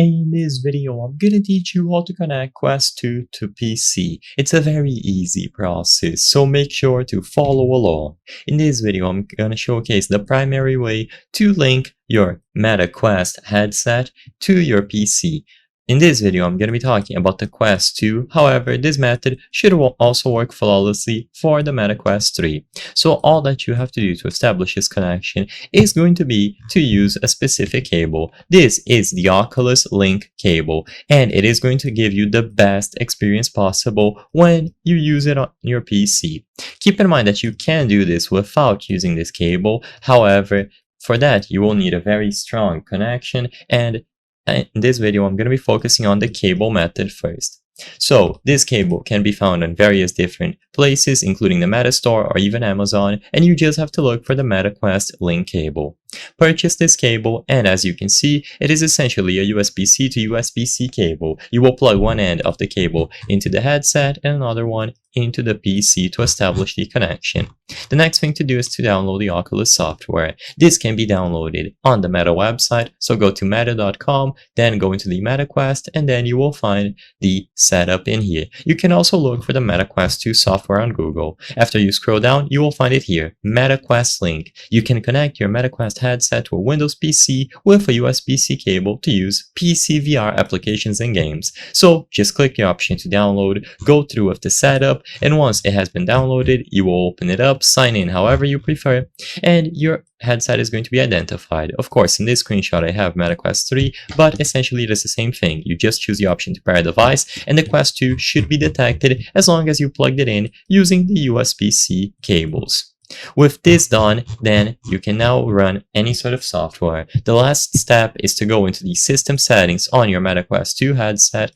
In this video, I'm gonna teach you how to connect Quest 2 to PC. It's a very easy process, so make sure to follow along. In this video, I'm gonna showcase the primary way to link your Meta Quest headset to your PC. In this video, I'm going to be talking about the Quest 2, however, this method should also work flawlessly for the Meta Quest 3. So all that you have to do to establish this connection is going to be to use a specific cable. This is the Oculus Link cable, and it is going to give you the best experience possible when you use it on your PC. Keep in mind that you can do this without using this cable, however, for that you will need a very strong connection, and in this video, I'm going to be focusing on the cable method first. So this cable can be found on various different places, including the Meta Store or even Amazon, and you just have to look for the Meta Quest Link cable. Purchase this cable, and as you can see, it is essentially a USB-C to USB-C cable. You will plug one end of the cable into the headset and another one into the PC to establish the connection. The next thing to do is to download the Oculus software. This can be downloaded on the Meta website, so go to meta.com, then go into the Meta Quest, and then you will find the setup in here. You can also look for the Meta Quest 2 software on Google. After you scroll down, you will find it here, Meta Quest Link. You can connect your Meta Quest headset to a Windows PC with a USB-C cable to use PC VR applications and games. So just click the option to download, go through with the setup, and once it has been downloaded, you will open it up, sign in however you prefer, and your headset is going to be identified. Of course, in this screenshot I have Meta Quest 3, but essentially it is the same thing. You just choose the option to pair a device, and the Quest 2 should be detected as long as you plugged it in using the USB-C cables. With this done, then you can now run any sort of software. The last step is to go into the system settings on your Meta Quest 2 headset,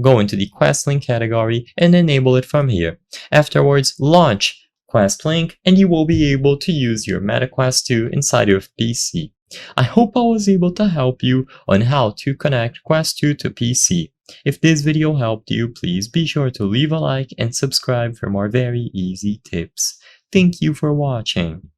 go into the Quest Link category, and enable it from here. Afterwards, launch Quest Link, and you will be able to use your Meta Quest 2 inside your PC. I hope I was able to help you on how to connect Quest 2 to PC. If this video helped you, please be sure to leave a like and subscribe for more very easy tips. Thank you for watching.